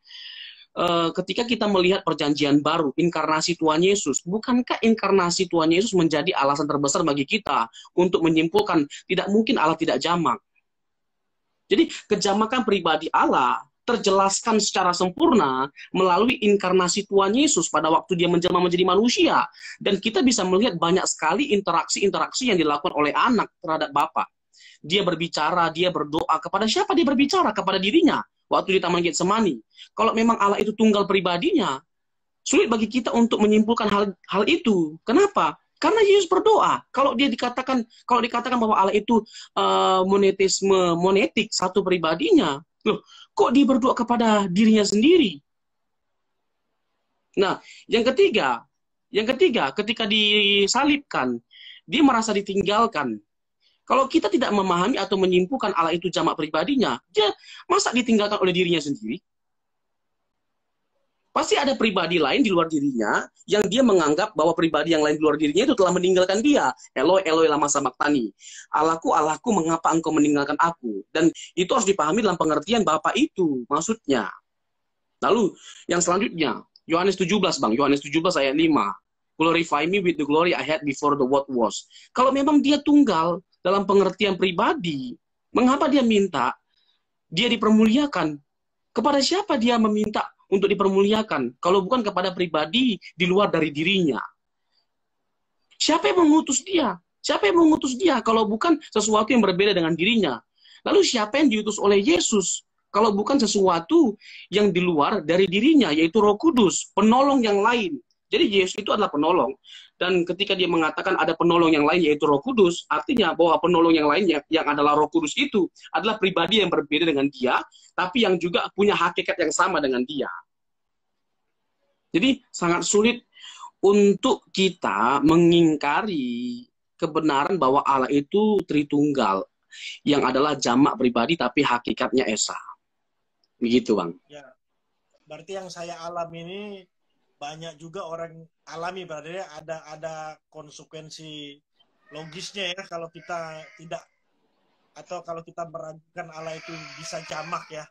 Ketika kita melihat perjanjian baru, inkarnasi Tuhan Yesus, bukankah inkarnasi Tuhan Yesus menjadi alasan terbesar bagi kita untuk menyimpulkan tidak mungkin Allah tidak jamak? Jadi kejamakan pribadi Allah terjelaskan secara sempurna melalui inkarnasi Tuhan Yesus pada waktu dia menjelma menjadi manusia. Dan kita bisa melihat banyak sekali interaksi-interaksi yang dilakukan oleh anak terhadap Bapa. Dia berbicara, dia berdoa. Kepada siapa dia berbicara? Kepada dirinya. Waktu di Taman Getsemani. Kalau memang Allah itu tunggal pribadinya, sulit bagi kita untuk menyimpulkan hal itu. Kenapa? Karena Yesus berdoa. Kalau dikatakan bahwa Allah itu monetisme monetik, satu pribadinya, loh, kok dia berdoa kepada dirinya sendiri? Nah, yang ketiga, Yang ketiga, ketika disalibkan, dia merasa ditinggalkan. Kalau kita tidak memahami atau menyimpulkan Allah itu jamak pribadinya, dia masa ditinggalkan oleh dirinya sendiri? Pasti ada pribadi lain di luar dirinya yang dia menganggap bahwa pribadi yang lain di luar dirinya itu telah meninggalkan dia. Eloi, Eloi lama sabachthani. Allahku, Allahku, mengapa engkau meninggalkan aku? Dan itu harus dipahami dalam pengertian Bapa itu, maksudnya. Lalu, yang selanjutnya, Yohanes 17, Bang. Yohanes 17 ayat 5. Glorify me with the glory I had before the world was. Kalau memang dia tunggal dalam pengertian pribadi, mengapa dia minta dia dipermuliakan? Kepada siapa dia meminta untuk dipermuliakan? Kalau bukan kepada pribadi di luar dari dirinya. Siapa yang mengutus dia? Siapa yang mengutus dia kalau bukan sesuatu yang berbeda dengan dirinya? Lalu siapa yang diutus oleh Yesus kalau bukan sesuatu yang di luar dari dirinya, yaitu Roh Kudus, penolong yang lain. Jadi Yesus itu adalah penolong. Dan ketika dia mengatakan ada penolong yang lain, yaitu Roh Kudus, artinya bahwa penolong yang lain yang adalah Roh Kudus itu adalah pribadi yang berbeda dengan dia, tapi yang juga punya hakikat yang sama dengan dia. Jadi sangat sulit untuk kita mengingkari kebenaran bahwa Allah itu Tritunggal, yang adalah jamak pribadi tapi hakikatnya Esa. Begitu, Bang. Ya, berarti yang saya alami ini banyak juga orang alami, berarti ada konsekuensi logisnya ya kalau kita tidak, atau kalau kita meragukan Allah itu bisa jamak ya.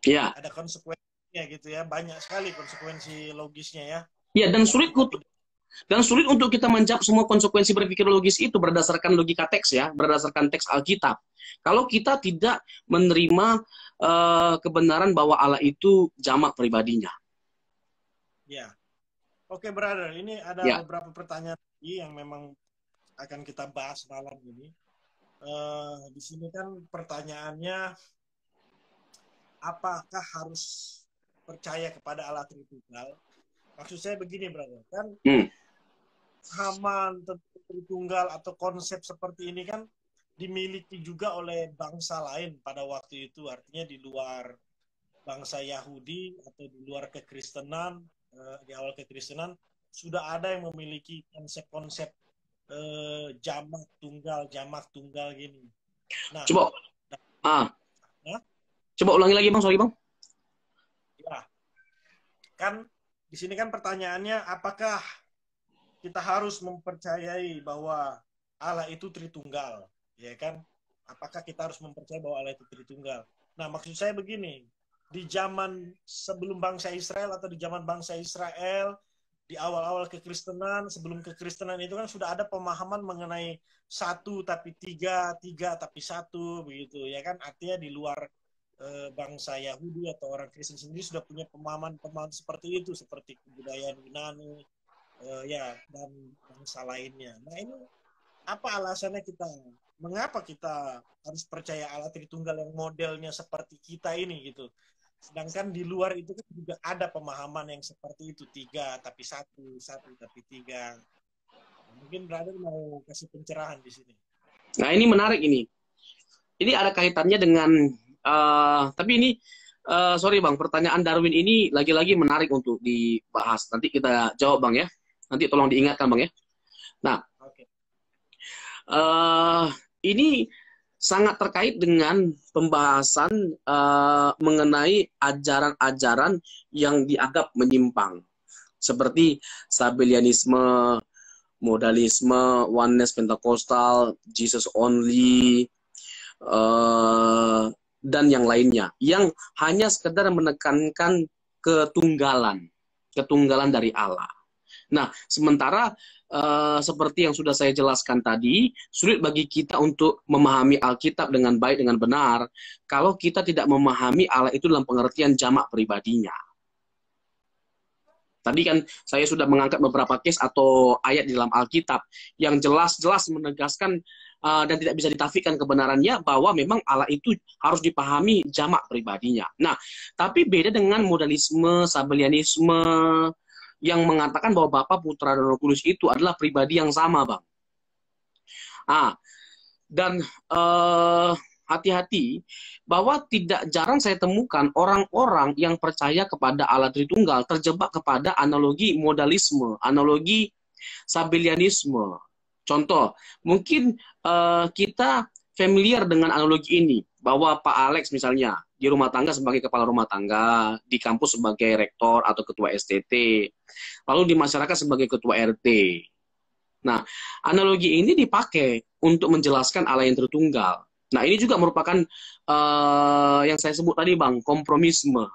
Iya. Ada konsekuensinya gitu ya, banyak sekali konsekuensi logisnya ya. Iya, dan sulit untuk kita menjawab semua konsekuensi berpikir logis itu berdasarkan logika teks ya, berdasarkan teks Alkitab. Kalau kita tidak menerima kebenaran bahwa Allah itu jamak pribadinya. Ya. Oke, brother, ini ada beberapa pertanyaan yang memang akan kita bahas malam ini. Di sini kan pertanyaannya, apakah harus percaya kepada Allah Tritunggal? Maksud saya begini, brother, kan pemahaman tentang Tritunggal atau konsep seperti ini kan dimiliki juga oleh bangsa lain pada waktu itu, artinya di luar bangsa Yahudi atau di luar kekristenan. Di awal kekristenan sudah ada yang memiliki konsep-konsep jamak tunggal gini. Nah, coba ulangi lagi, Bang, sorry, Bang. Ya, kan di sini kan pertanyaannya, apakah kita harus mempercayai bahwa Allah itu Tritunggal, ya kan? Apakah kita harus mempercayai bahwa Allah itu Tritunggal? Nah, maksud saya begini, di zaman sebelum bangsa Israel atau di zaman bangsa Israel, di awal-awal kekristenan, sebelum kekristenan itu kan sudah ada pemahaman mengenai satu tapi tiga, tiga tapi satu, begitu ya kan? Artinya di luar bangsa Yahudi atau orang Kristen sendiri sudah punya pemahaman-pemahaman seperti itu, seperti kebudayaan Yunani, ya, dan bangsa lainnya. Nah, ini apa alasannya mengapa kita harus percaya Allah Tritunggal yang modelnya seperti kita ini gitu? Sedangkan di luar itu kan juga ada pemahaman yang seperti itu, tiga tapi satu, satu tapi tiga. Mungkin brother mau kasih pencerahan di sini. Nah, ini menarik ini. Ini ada kaitannya dengan, tapi ini, sorry Bang, pertanyaan Darwin ini lagi-lagi menarik untuk dibahas. Nanti kita jawab, Bang ya. Nanti tolong diingatkan, Bang ya. Nah, ini sangat terkait dengan pembahasan mengenai ajaran-ajaran yang dianggap menyimpang. Seperti Sabellianisme, modalisme, oneness Pentecostal, Jesus only, dan yang lainnya. Yang hanya sekedar menekankan ketunggalan dari Allah. Nah, sementara seperti yang sudah saya jelaskan tadi, sulit bagi kita untuk memahami Alkitab dengan baik, dengan benar, kalau kita tidak memahami Allah itu dalam pengertian jamak pribadinya. Tadi kan saya sudah mengangkat beberapa case atau ayat di dalam Alkitab yang jelas-jelas menegaskan dan tidak bisa ditafikan kebenarannya bahwa memang Allah itu harus dipahami jamak pribadinya. Nah, tapi beda dengan modalisme, Sabellianisme, yang mengatakan bahwa Bapa, Putra, dan Roh Kudus itu adalah pribadi yang sama, Bang. Dan hati-hati bahwa tidak jarang saya temukan orang-orang yang percaya kepada Allah Tritunggal terjebak kepada analogi modalisme, analogi Sabellianisme. Contoh, mungkin kita familiar dengan analogi ini, bahwa Pak Alex misalnya di rumah tangga sebagai kepala rumah tangga, di kampus sebagai rektor atau ketua STT, lalu di masyarakat sebagai ketua RT. Nah, analogi ini dipakai untuk menjelaskan Allah yang Tritunggal. Nah, ini juga merupakan yang saya sebut tadi, Bang, kompromisme.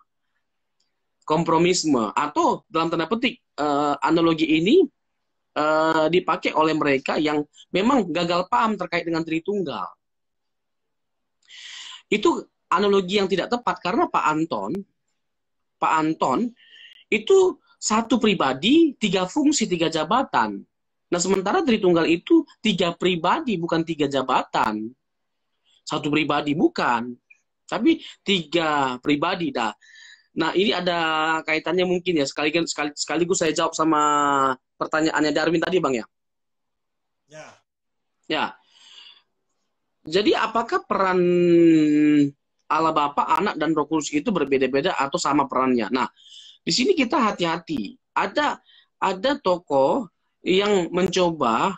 Kompromisme, atau dalam tanda petik, analogi ini dipakai oleh mereka yang memang gagal paham terkait dengan Tritunggal. Itu analogi yang tidak tepat, karena Pak Anton itu satu pribadi, 3 fungsi, 3 jabatan. Nah, sementara Tritunggal itu 3 pribadi, bukan 3 jabatan. Satu pribadi bukan, tapi 3 pribadi dah. Nah, ini ada kaitannya mungkin ya, sekaligus saya jawab sama pertanyaannya Darwin tadi, Bang, ya? Ya. Ya. Jadi apakah peran Allah Bapa, Anak, dan Roh Kudus itu berbeda-beda atau sama perannya? Nah, di sini kita hati-hati. Ada tokoh yang mencoba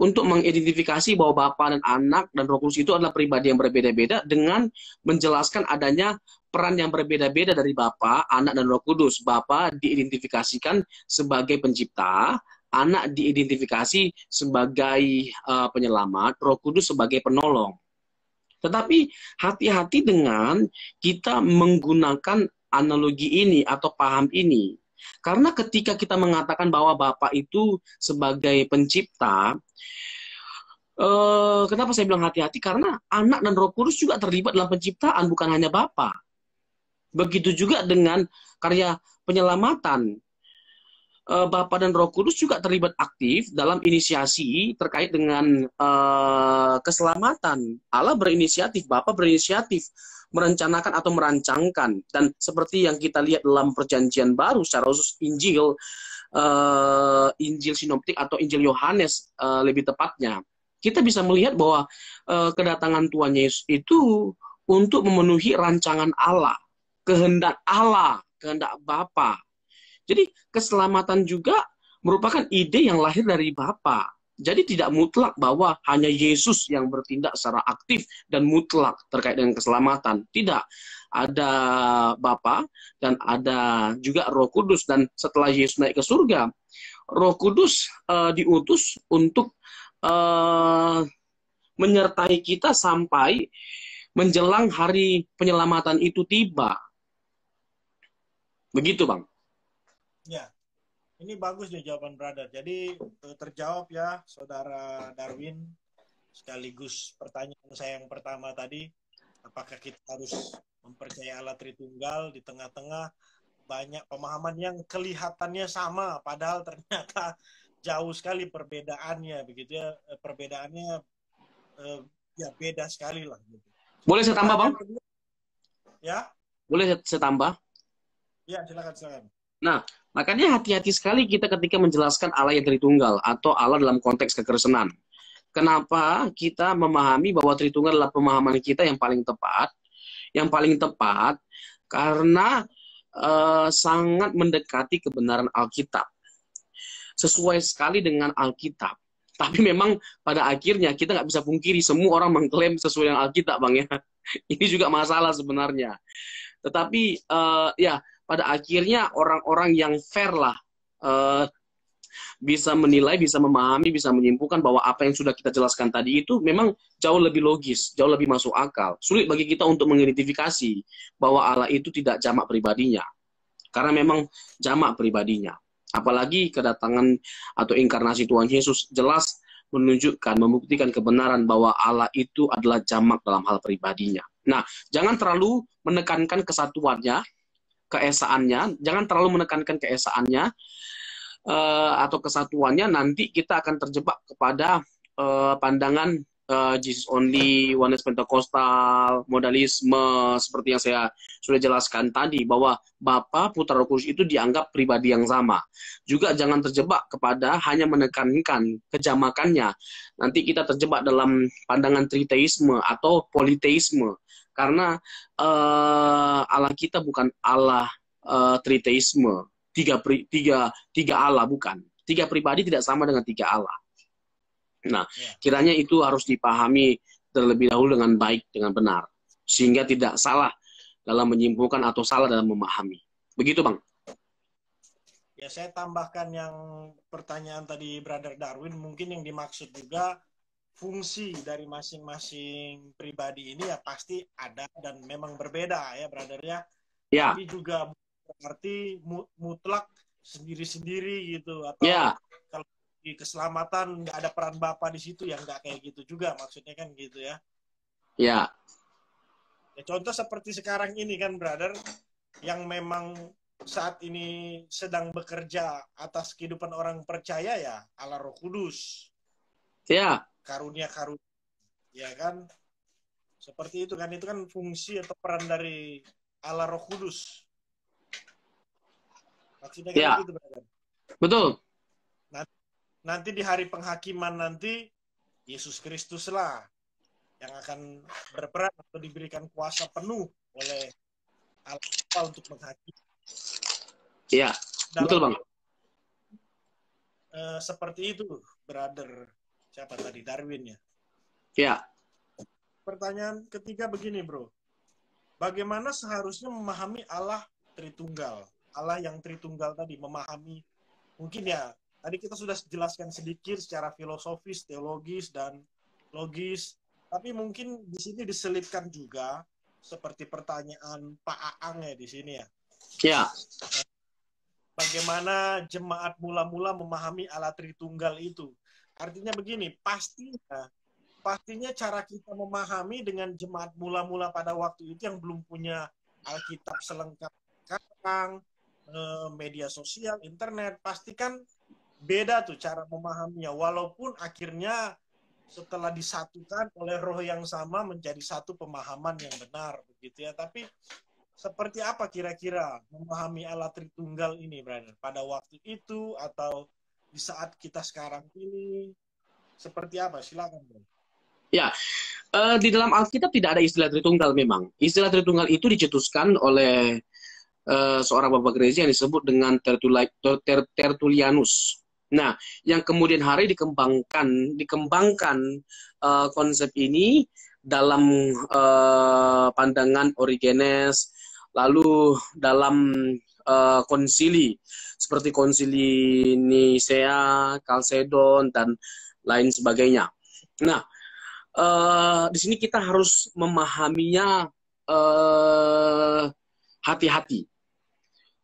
untuk mengidentifikasi bahwa Bapa dan Anak dan Roh Kudus itu adalah pribadi yang berbeda-beda dengan menjelaskan adanya peran yang berbeda-beda dari Bapa, Anak, dan Roh Kudus. Bapa diidentifikasikan sebagai pencipta, Anak diidentifikasi sebagai penyelamat, Roh Kudus sebagai penolong. Tetapi hati-hati dengan kita menggunakan analogi ini atau paham ini. Karena ketika kita mengatakan bahwa Bapa itu sebagai pencipta, kenapa saya bilang hati-hati? Karena Anak dan Roh Kudus juga terlibat dalam penciptaan, bukan hanya Bapa. Begitu juga dengan karya penyelamatan. Bapa dan Roh Kudus juga terlibat aktif dalam inisiasi terkait dengan keselamatan. Allah berinisiatif, Bapa berinisiatif merencanakan atau merancangkan. Dan seperti yang kita lihat dalam Perjanjian Baru, secara khusus Injil Sinoptik atau Injil Yohanes lebih tepatnya, kita bisa melihat bahwa kedatangan Tuhan Yesus itu untuk memenuhi rancangan Allah, kehendak Bapa. Jadi keselamatan juga merupakan ide yang lahir dari Bapa. Jadi tidak mutlak bahwa hanya Yesus yang bertindak secara aktif dan mutlak terkait dengan keselamatan. Tidak. Ada Bapa dan ada juga Roh Kudus. Dan setelah Yesus naik ke surga, Roh Kudus diutus untuk menyertai kita sampai menjelang hari penyelamatan itu tiba. Begitu, Bang. Ya, ini bagus nih jawaban brother. Jadi terjawab ya Saudara Darwin, sekaligus pertanyaan saya yang pertama tadi, apakah kita harus mempercayai Allah Tritunggal di tengah-tengah banyak pemahaman yang kelihatannya sama, padahal ternyata jauh sekali perbedaannya, begitu ya, perbedaannya ya beda sekali lah. Gitu. Boleh saya tambah, Bang? Ya? Boleh saya tambah? Ya, silakan. Nah, makanya hati-hati sekali kita ketika menjelaskan Allah yang Tritunggal atau Allah dalam konteks kekristenan. Kenapa kita memahami bahwa Tritunggal adalah pemahaman kita yang paling tepat? Yang paling tepat karena sangat mendekati kebenaran Alkitab. Sesuai sekali dengan Alkitab. Tapi memang pada akhirnya kita nggak bisa pungkiri semua orang mengklaim sesuai dengan Alkitab, Bang, ya. Ini juga masalah sebenarnya. Tetapi ya pada akhirnya orang-orang yang fair lah bisa menilai, bisa memahami, bisa menyimpulkan bahwa apa yang sudah kita jelaskan tadi itu memang jauh lebih logis, jauh lebih masuk akal. Sulit bagi kita untuk mengidentifikasi bahwa Allah itu tidak jamak pribadinya. Karena memang jamak pribadinya. Apalagi kedatangan atau inkarnasi Tuhan Yesus jelas menunjukkan, membuktikan kebenaran bahwa Allah itu adalah jamak dalam hal pribadinya. Nah, jangan terlalu menekankan kesatuannya, keesaannya, jangan terlalu menekankan keesaannya atau kesatuannya, nanti kita akan terjebak kepada pandangan Jesus only, oneness Pentecostal, modalisme, seperti yang saya sudah jelaskan tadi, bahwa Bapa, Putra, Roh Kudus itu dianggap pribadi yang sama. Juga jangan terjebak kepada hanya menekankan kejamakannya. Nanti kita terjebak dalam pandangan triteisme atau politeisme. Karena Allah kita bukan Allah triteisme, tiga Allah, bukan. Tiga pribadi tidak sama dengan tiga Allah. Nah, Ya. kiranya itu harus dipahami terlebih dahulu dengan baik, dengan benar. Sehingga tidak salah dalam menyimpulkan atau salah dalam memahami. Begitu, Bang. Ya, saya tambahkan yang pertanyaan tadi Brother Darwin, mungkin yang dimaksud juga fungsi dari masing-masing pribadi ini ya pasti ada dan memang berbeda ya, Brother ya. Ya, Tapi juga berarti mutlak sendiri-sendiri gitu, atau ya, kalau di keselamatan nggak ada peran Bapak di situ ya nggak kayak gitu juga, maksudnya kan gitu ya. ya, Ya, contoh seperti sekarang ini kan, Brother, yang memang saat ini sedang bekerja atas kehidupan orang percaya ya Allah Roh Kudus, ya, karunia-karunia, ya kan? Seperti itu kan fungsi atau peran dari Allah Roh Kudus. Maksudnya kan ya, begitu, Brother. betul. Nanti di hari penghakiman nanti Yesus Kristus lah yang akan berperan atau diberikan kuasa penuh oleh Allah untuk menghakimi. Ya, betul, Bang. Seperti itu, Brother. Siapa tadi? Darwin ya. Ya, Pertanyaan ketiga begini, Bro. Bagaimana seharusnya memahami Allah Tritunggal? Allah yang Tritunggal tadi, memahami. Mungkin ya, tadi kita sudah jelaskan sedikit secara filosofis, teologis, dan logis. Tapi mungkin di sini diselipkan juga seperti pertanyaan Pak Aang ya di sini ya. ya, Bagaimana jemaat mula-mula memahami Allah Tritunggal itu? Artinya begini, pastinya cara kita memahami dengan jemaat mula-mula pada waktu itu yang belum punya Alkitab selengkap sekarang, media sosial, internet, pasti kan beda tuh cara memahaminya. Walaupun akhirnya setelah disatukan oleh roh yang sama menjadi satu pemahaman yang benar, begitu ya. Tapi seperti apa kira-kira memahami Allah Tritunggal ini, Brother? Pada waktu itu atau di saat kita sekarang ini, seperti apa? Silakan, Bro. ya. Di dalam Alkitab tidak ada istilah Tritunggal memang. Istilah Tritunggal itu dicetuskan oleh seorang bapak gereja yang disebut dengan Tertullianus. Nah, yang kemudian hari dikembangkan konsep ini dalam pandangan Origenes, lalu dalam konsili seperti konsili Nisea, Chalcedon, dan lain sebagainya. Nah, di sini kita harus memahaminya hati-hati.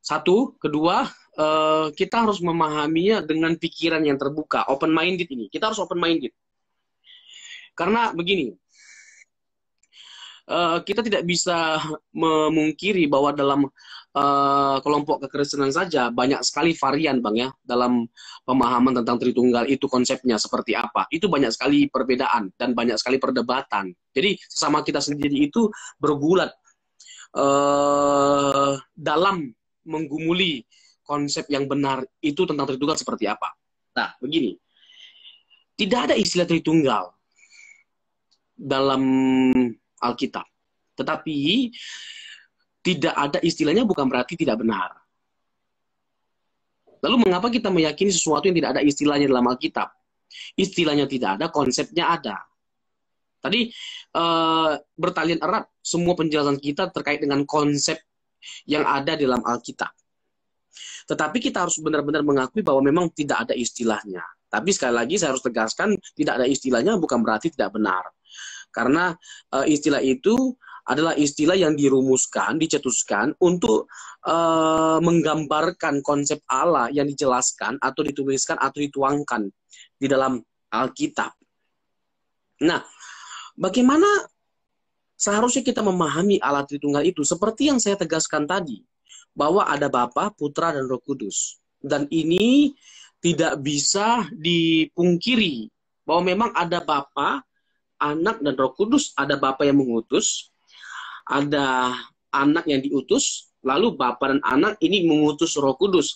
Satu, kedua, kita harus memahaminya dengan pikiran yang terbuka, open-minded ini. Kita harus open-minded. Karena begini, kita tidak bisa memungkiri bahwa dalam kelompok kekristenan saja banyak sekali varian, Bang ya, dalam pemahaman tentang Tritunggal itu konsepnya seperti apa. Itu banyak sekali perbedaan dan banyak sekali perdebatan. Jadi sesama kita sendiri itu bergulat dalam menggumuli konsep yang benar itu tentang Tritunggal seperti apa. Nah, begini. Tidak ada istilah Tritunggal dalam Alkitab. Tetapi tidak ada istilahnya bukan berarti tidak benar. Lalu mengapa kita meyakini sesuatu yang tidak ada istilahnya dalam Alkitab? Istilahnya tidak ada, konsepnya ada. Tadi bertalian erat semua penjelasan kita terkait dengan konsep yang ada dalam Alkitab. Tetapi kita harus benar-benar mengakui bahwa memang tidak ada istilahnya. Tapi sekali lagi saya harus tegaskan, tidak ada istilahnya bukan berarti tidak benar. Karena istilah itu adalah istilah yang dirumuskan, dicetuskan untuk menggambarkan konsep Allah yang dijelaskan atau dituliskan atau dituangkan di dalam Alkitab. Nah, bagaimana seharusnya kita memahami Allah Tritunggal itu? Seperti yang saya tegaskan tadi, bahwa ada Bapa, Putra, dan Roh Kudus. Dan ini tidak bisa dipungkiri bahwa memang ada Bapa, Anak, dan Roh Kudus. Ada Bapa yang mengutus, ada Anak yang diutus, lalu Bapa dan Anak ini mengutus Roh Kudus.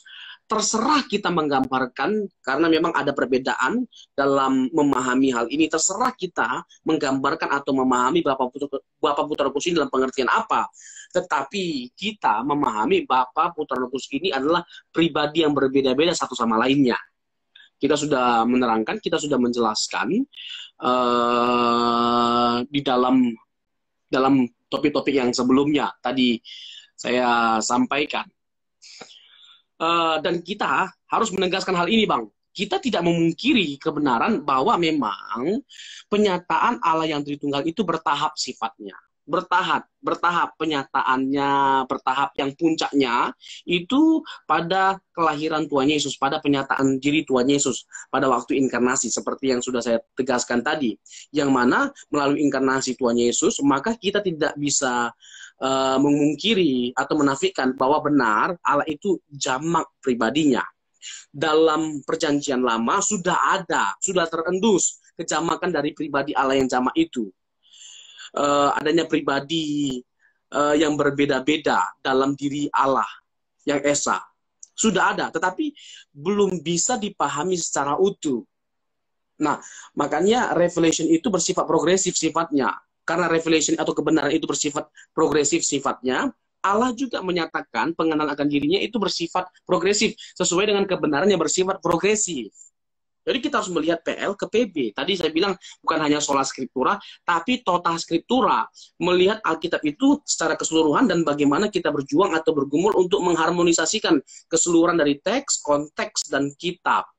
Terserah kita menggambarkan, karena memang ada perbedaan dalam memahami hal ini. Terserah kita menggambarkan atau memahami Bapa, Putra, Roh Kudus ini dalam pengertian apa. Tetapi kita memahami Bapa, Putra, Roh Kudus ini adalah pribadi yang berbeda-beda satu sama lainnya. kita sudah menerangkan, kita sudah menjelaskan di dalam topik-topik yang sebelumnya tadi saya sampaikan. Dan kita harus menegaskan hal ini, Bang. Kita tidak memungkiri kebenaran bahwa memang penyataan Allah yang Tritunggal itu bertahap sifatnya. Bertahap penyataannya, bertahap yang puncaknya itu pada kelahiran Tuhan Yesus, pada penyataan diri Tuhan Yesus pada waktu inkarnasi, seperti yang sudah saya tegaskan tadi. Yang mana melalui inkarnasi Tuhan Yesus, maka kita tidak bisa memungkiri atau menafikan bahwa benar Allah itu jamak pribadinya. Dalam perjanjian lama sudah terendus kejamakan dari pribadi Allah yang jamak itu. Adanya pribadi yang berbeda-beda dalam diri Allah yang esa. Sudah ada, tetapi belum bisa dipahami secara utuh. Nah, makanya revelation itu bersifat progresif sifatnya. Karena revelation atau kebenaran itu bersifat progresif sifatnya, Allah juga menyatakan pengenalan akan dirinya itu bersifat progresif, sesuai dengan kebenaran yang bersifat progresif. Jadi kita harus melihat PL ke PB. Tadi saya bilang bukan hanya sola scriptura, tapi total scriptura. Melihat Alkitab itu secara keseluruhan dan bagaimana kita berjuang atau bergumul untuk mengharmonisasikan keseluruhan dari teks, konteks, dan kitab.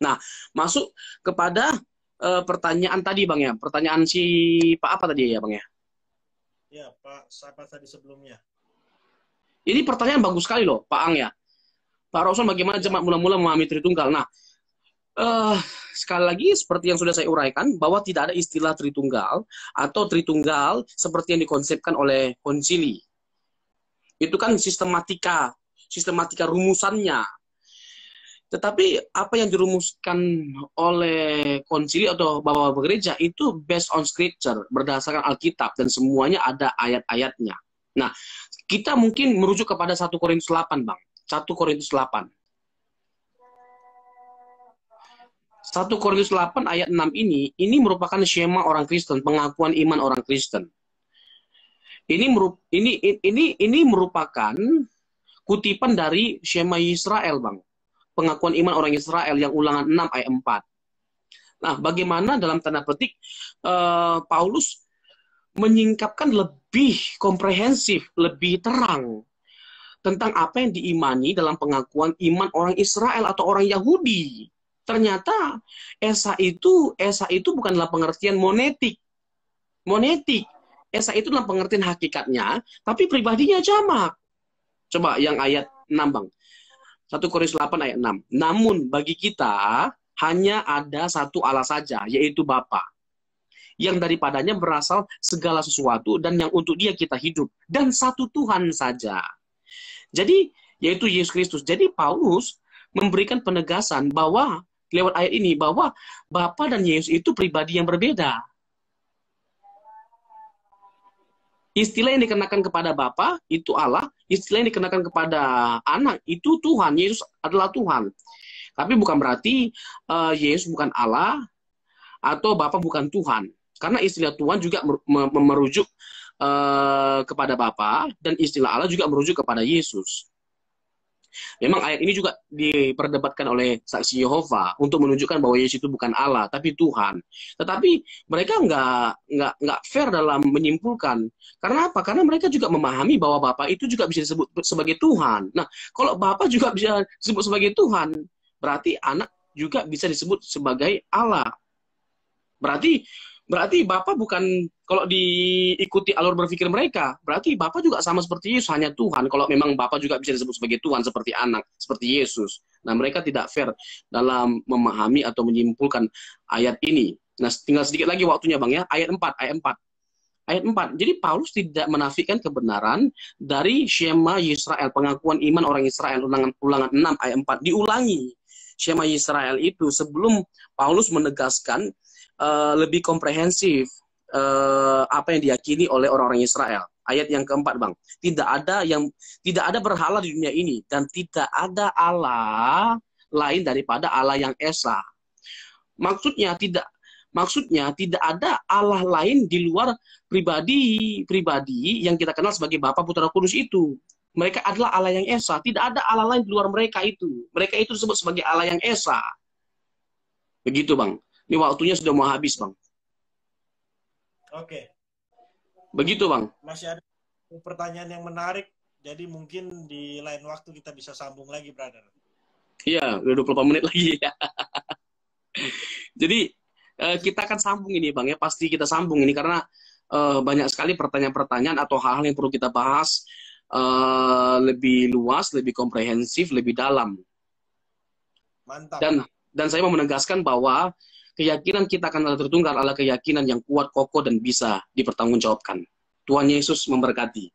Nah, masuk kepada pertanyaan tadi, Bang ya. Pertanyaan si Pak apa tadi ya, Bang ya? Ya, Pak, siapa tadi sebelumnya? Ini pertanyaan bagus sekali loh, Pak Ang ya. Pak Roson, bagaimana jemaat mula-mula memahami Tritunggal? Nah, sekali lagi seperti yang sudah saya uraikan, bahwa tidak ada istilah Tritunggal atau Tritunggal seperti yang dikonsepkan oleh konsili. Itu kan sistematika rumusannya. Tetapi apa yang dirumuskan oleh konsili atau bapak-bapak gereja itu based on scripture, berdasarkan Alkitab, dan semuanya ada ayat-ayatnya. Nah, kita mungkin merujuk kepada 1 Korintus 8, Bang. 1 Korintus 8. 1 Korintus 8 ayat 6 ini merupakan skema orang Kristen, pengakuan iman orang Kristen. Ini merupakan kutipan dari skema Israel, Bang. Pengakuan iman orang Israel yang Ulangan 6 ayat 4. Nah, bagaimana dalam tanda petik Paulus menyingkapkan lebih komprehensif, lebih terang tentang apa yang diimani dalam pengakuan iman orang Israel atau orang Yahudi. Ternyata esa itu bukanlah pengertian monetik. Esa itu dalam pengertian hakikatnya, tapi pribadinya jamak. Coba yang ayat 6, Bang. 1 Korintus 8 ayat 6. Namun bagi kita hanya ada satu Allah saja, yaitu Bapa, yang daripadanya berasal segala sesuatu dan yang untuk Dia kita hidup, dan satu Tuhan saja. Jadi, yaitu Yesus Kristus. Jadi Paulus memberikan penegasan bahwa lewat ayat ini bahwa Bapa dan Yesus itu pribadi yang berbeda. Istilah yang dikenakan kepada Bapa itu Allah, istilah yang dikenakan kepada anak itu Tuhan. Yesus adalah Tuhan. Tapi bukan berarti Yesus bukan Allah atau Bapa bukan Tuhan. Karena istilah Tuhan juga merujuk kepada Bapa, dan istilah Allah juga merujuk kepada Yesus. Memang ayat ini juga diperdebatkan oleh saksi Yehova untuk menunjukkan bahwa Yesus itu bukan Allah tapi Tuhan. Tetapi mereka nggak fair dalam menyimpulkan. Karena apa? Karena mereka juga memahami bahwa Bapa itu juga bisa disebut sebagai Tuhan. Nah, kalau Bapa juga bisa disebut sebagai Tuhan, berarti anak juga bisa disebut sebagai Allah. Berarti Bapa bukan, kalau diikuti alur berpikir mereka, berarti Bapa juga sama seperti Yesus, hanya Tuhan. Kalau memang Bapa juga bisa disebut sebagai Tuhan seperti anak, seperti Yesus. Nah, mereka tidak fair dalam memahami atau menyimpulkan ayat ini. Nah, tinggal sedikit lagi waktunya, Bang ya. Ayat 4. Ayat 4. Jadi Paulus tidak menafikan kebenaran dari skema Israel, pengakuan iman orang Israel, ulangan 6 ayat 4. Diulangi skema Israel itu sebelum Paulus menegaskan lebih komprehensif apa yang diyakini oleh orang-orang Israel. Ayat yang keempat, Bang. Tidak ada berhala di dunia ini, dan tidak ada Allah lain daripada Allah yang esa. Maksudnya tidak ada Allah lain di luar pribadi yang kita kenal sebagai Bapa, Putra, Kudus itu. Mereka adalah Allah yang esa. Tidak ada Allah lain di luar mereka itu. Mereka itu disebut sebagai Allah yang esa. Begitu, Bang. Ini waktunya sudah mau habis, Bang. Oke. Begitu, Bang. Masih ada pertanyaan yang menarik. Jadi mungkin di lain waktu kita bisa sambung lagi, brother. Iya, udah 28 menit lagi. Jadi, kita akan sambung ini, Bang. Ya, pasti kita sambung ini karena banyak sekali pertanyaan-pertanyaan atau hal-hal yang perlu kita bahas lebih luas, lebih komprehensif, lebih dalam. Mantap. Dan saya mau menegaskan bahwa keyakinan kita akan Allah Tritunggal adalah keyakinan yang kuat, kokoh, dan bisa dipertanggungjawabkan. Tuhan Yesus memberkati.